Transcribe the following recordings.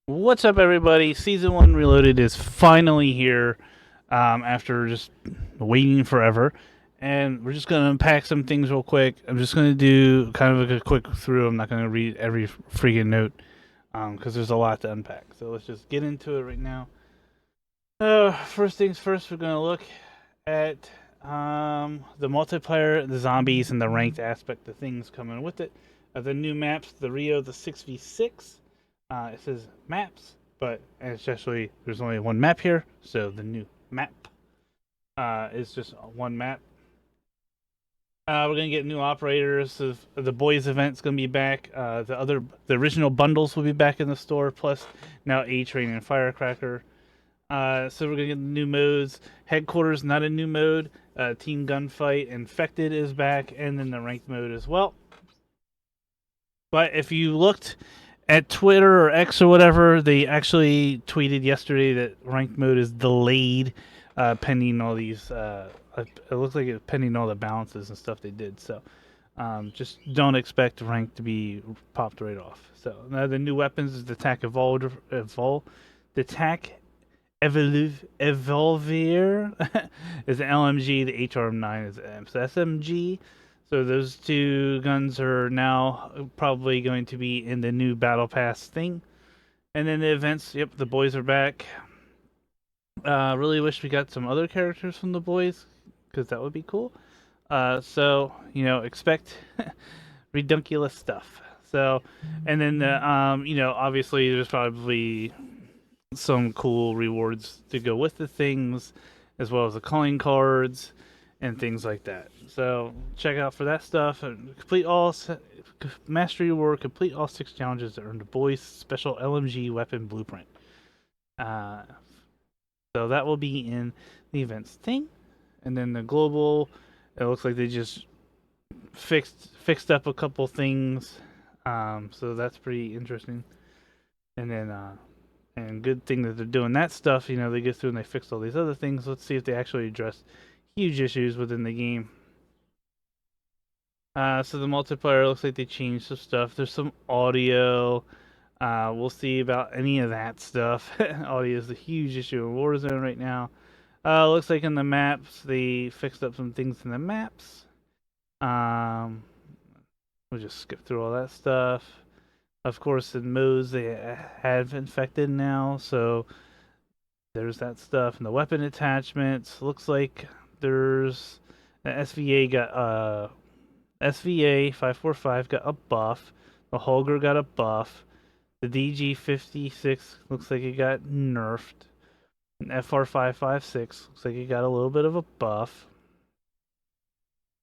What's up, everybody? Season 1 Reloaded is finally here after just waiting forever. And we're just going to unpack some things real quick. I'm just going to do kind of a quick through. I'm not going to read every freaking note because there's a lot to unpack. So let's just get into it right now. First things first, we're going to look at the multiplayer, the zombies, and the ranked aspect of things coming with it. The new maps, the Rio, the 6v6. It says maps, but it's actually there's only one map here, so the new map is just one map. We're gonna get new operators. The boys event's gonna be back. The original bundles will be back in the store. Plus now A Train and Firecracker. So we're gonna get new modes. Headquarters, not a new mode. Team Gunfight, Infected is back, and then the ranked mode as well. But if you looked at Twitter or X or whatever, they actually tweeted yesterday that ranked mode is delayed, pending all these. It looks like it's pending all the balances and stuff they did. So just don't expect rank to be popped right off. So now the new weapons is the attack the attack Evolver is an LMG. The HRM9 is an SMG. So those two guns are now probably going to be in the new Battle Pass thing. And then the events, yep, the boys are back. Really wish we got some other characters from the boys because that would be cool. So expect redunculous stuff. So, and then obviously there's probably some cool rewards to go with the things, as well as the calling cards and things like that. So check out for that stuff. Complete all mastery reward. Complete all 6 challenges to earn the boys' special LMG weapon blueprint. Uh, so that will be in the events thing, and then the global. It looks like they just fixed up a couple things. So that's pretty interesting. And then and good thing that they're doing that stuff. They get through and they fixed all these other things. Let's see if they actually address huge issues within the game. So the multiplayer looks like they changed some stuff. There's some audio. We'll see about any of that stuff. Audio is a huge issue in Warzone right now. Looks like in the maps they fixed up some things in the maps. Um, we'll just skip through all that stuff. Of course, in modes they have infected now, so there's that stuff. And the weapon attachments looks like there's the SVA 545 got a buff. The Holger got a buff. The DG56 looks like it got nerfed. And FR556 looks like it got a little bit of a buff.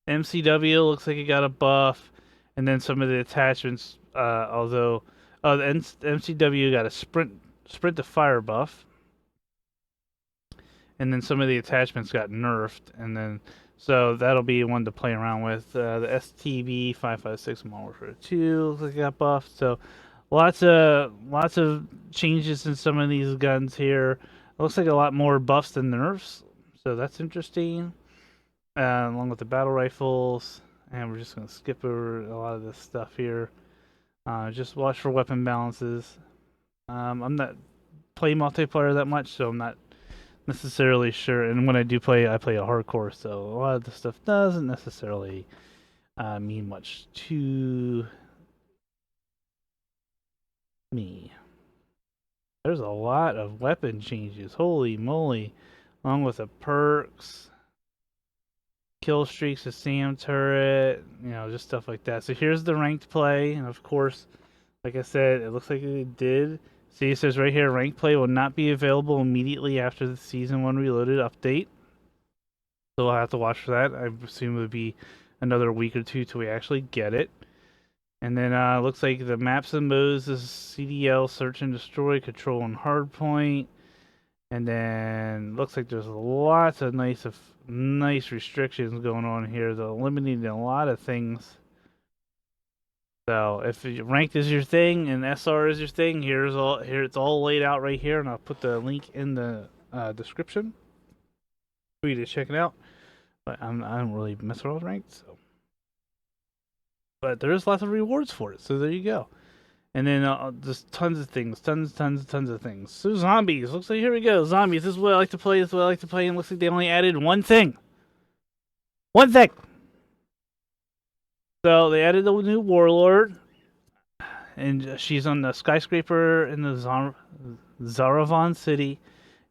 MCW looks like it got a buff. And then some of the attachments, although the MCW got a sprint to fire buff. And then some of the attachments got nerfed, and then so that'll be one to play around with. The STB 556 Modern Warfare 2 looks like it got buffed. So lots of changes in some of these guns here. It looks like a lot more buffs than nerfs, so that's interesting. Along with the battle rifles, and we're just gonna skip over a lot of this stuff here. Just watch for weapon balances. I'm not play multiplayer that much, so I'm not necessarily sure. And when I do play, I play a hardcore, so a lot of the stuff doesn't necessarily mean much to me. There's a lot of weapon changes. Holy moly. Along with the perks, kill streaks, the SAM turret, just stuff like that. So here's the ranked play. And of course, like I said, it looks like it did. See, it says right here, ranked play will not be available immediately after the Season 1 Reloaded update. So we'll have to watch for that. I assume it would be another week or two till we actually get it. And then looks like the maps and modes is CDL, search and destroy, control and hardpoint. And then looks like there's lots of nice restrictions going on here. They're eliminating a lot of things. So if ranked is your thing and SR is your thing, here it's all laid out right here, and I'll put the link in the description for you to check it out. But I don't really mess around with ranked, so. But there is lots of rewards for it, so there you go. And then just tons of things, tons of things. So zombies. Looks like here we go. Zombies. This is what I like to play. This is what I like to play. And looks like they only added one thing. One thing. So they added a new warlord, and she's on the skyscraper in the Zaravan city,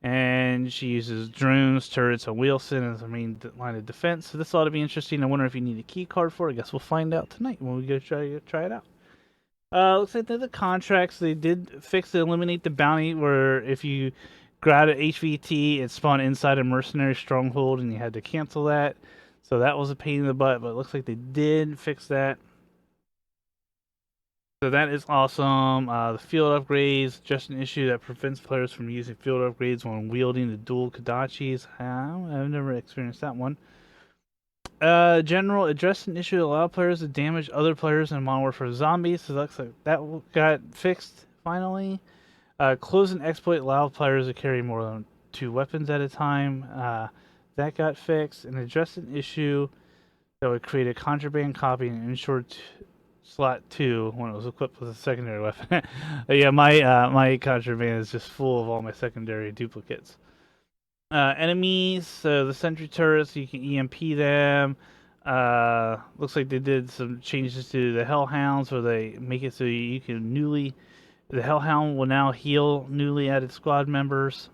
and she uses drones, turrets, and Wheelson as her main line of defense. So this ought to be interesting. I wonder if you need a key card for it. I guess we'll find out tonight when we go try it out. Looks like the contracts, they did fix and eliminate the bounty where if you grab an HVT, it spawned inside a mercenary stronghold and you had to cancel that. So that was a pain in the butt, but it looks like they did fix that. So that is awesome. The field upgrades, just an issue that prevents players from using field upgrades when wielding the dual Kodachis. I've never experienced that one. General addressed an issue that allowed players to damage other players in Modern Warfare Zombies. So looks like that got fixed finally. Close an exploit allowed players to carry more than 2 weapons at a time. That got fixed. And addressed an issue that would create a contraband copy and ensure slot 2 when it was equipped with a secondary weapon. Yeah, my contraband is just full of all my secondary duplicates. Enemies, so the sentry turrets, you can EMP them. Looks like they did some changes to the Hellhounds where they make it so you can the Hellhound will now heal newly added squad members.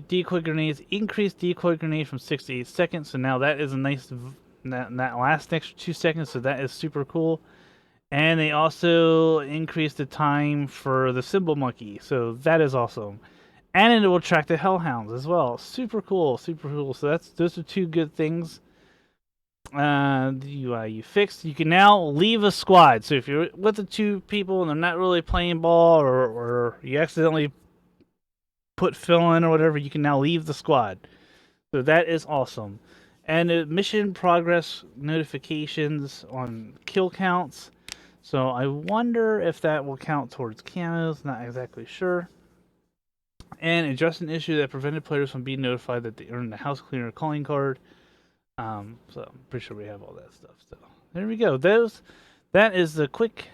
Decoy grenades, increased decoy grenade from 6 to 8 seconds, so now that is a nice, that lasts extra 2 seconds, so that is super cool. And they also increased the time for the symbol monkey, so that is awesome. And it will track the Hellhounds as well. Super cool, super cool. So those are 2 good things. You fixed. You can now leave a squad. So if you're with the 2 people and they're not really playing ball, or you accidentally put fill in or whatever, you can now leave the squad. So that is awesome. And mission progress notifications on kill counts. So I wonder if that will count towards camos. Not exactly sure. And address an issue that prevented players from being notified that they earned the house cleaner calling card. So I'm pretty sure we have all that stuff. So there we go. That is the quick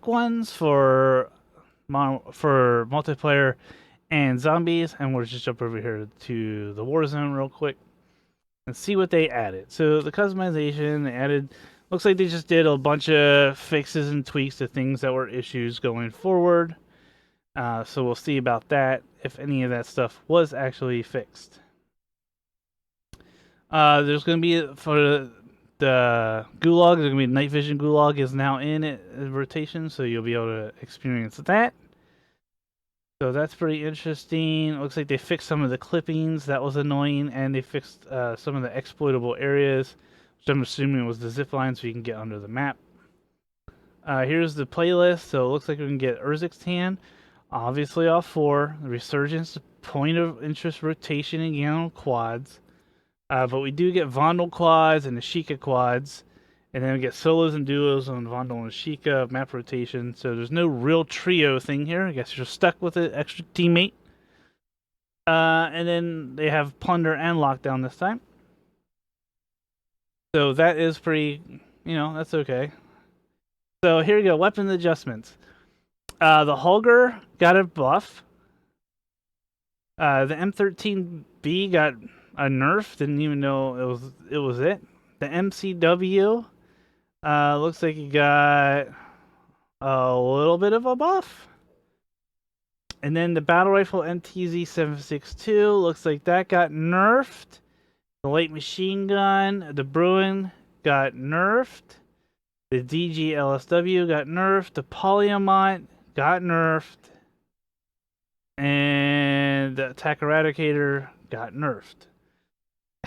ones for multiplayer and zombies. And we'll just jump over here to the Warzone real quick and see what they added. So the customization, they added, looks like they just did a bunch of fixes and tweaks to things that were issues going forward. So we'll see about that, if any of that stuff was actually fixed. There's going to be, for the Gulag, there's going to be Night Vision Gulag is now in rotation, so you'll be able to experience that. So that's pretty interesting. Looks like they fixed some of the clippings. That was annoying. And they fixed some of the exploitable areas, which I'm assuming was the zip line so you can get under the map. Here's the playlist. So it looks like we can get Urzikstan. Obviously off 4. The Resurgence, point of interest rotation again on quads. But we do get Vandal quads and the Sheikah quads. And then we get solos and duos on Vandal and Sheikah map rotation. So there's no real trio thing here. I guess you're stuck with an extra teammate. And then they have Plunder and Lockdown this time. So that is pretty, that's okay. So here we go, weapon adjustments. The Holger got a buff. The M13B got a nerf. Didn't even know it was it. The MCW looks like it got a little bit of a buff. And then the battle rifle MTZ-762 looks like that got nerfed. The light machine gun, the Bruin got nerfed. The DG LSW got nerfed. The Polyamont got nerfed. And the Attack Eradicator got nerfed.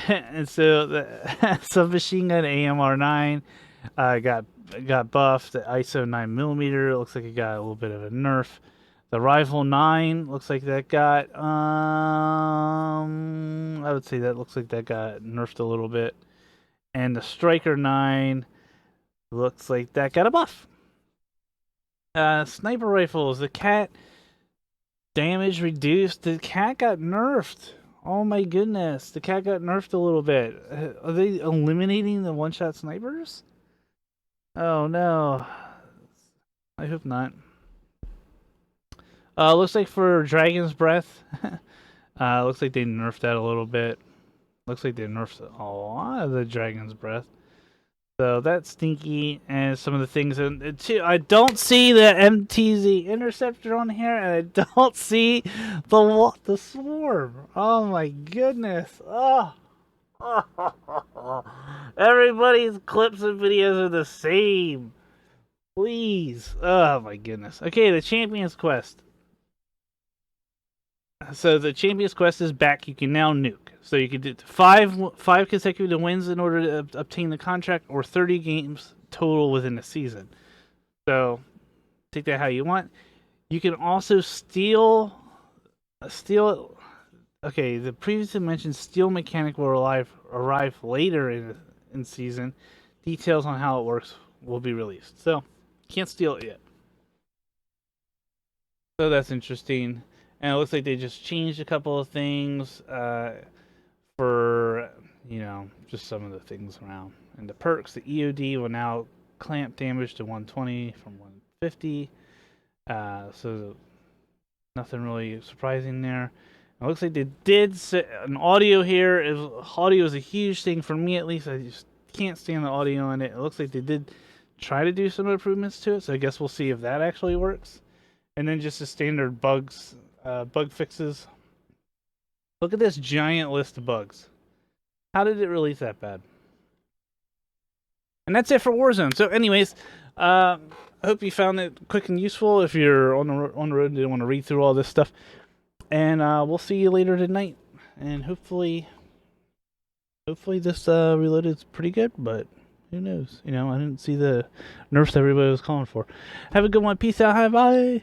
And so the submachine gun AMR9 got buffed. The ISO 9mm looks like it got a little bit of a nerf. The Rifle 9 looks like that got I would say that looks like that got nerfed a little bit. And the Striker 9 looks like that got a buff. Sniper rifles, the Cat damage reduced. The Cat got nerfed. Oh my goodness, the Cat got nerfed a little bit. Are they eliminating the one-shot snipers? Oh no. I hope not. Looks like for Dragon's Breath, looks like they nerfed that a little bit. Looks like they nerfed a lot of the Dragon's Breath. So that's stinky, and some of the things. And too, I don't see the MTZ Interceptor on here, and I don't see the Swarm. Oh my goodness! Oh. Everybody's clips and videos are the same. Please. Oh my goodness. Okay, the Champion's Quest. So the Champion's Quest is back. You can now nuke. So you can do five consecutive wins in order to obtain the contract, or 30 games total within a season. So take that how you want. You can also steal. Okay, the previously mentioned steel mechanic will arrive later in season. Details on how it works will be released. So can't steal it yet. So that's interesting. And it looks like they just changed a couple of things for, just some of the things around. And the perks, the EOD will now clamp damage to 120 from 150. So nothing really surprising there. It looks like they did an audio here. Audio is a huge thing for me, at least. I just can't stand the audio in it. It looks like they did try to do some improvements to it, so I guess we'll see if that actually works. And then just the standard bug fixes. Look at this giant list of bugs. How did it release that bad? And that's it for Warzone. So, anyways, I hope you found it quick and useful. If you're on the road and didn't want to read through all this stuff, and we'll see you later tonight. And hopefully this Reloaded is pretty good, but who knows? I didn't see the nerfs everybody was calling for. Have a good one. Peace out. Hi, bye.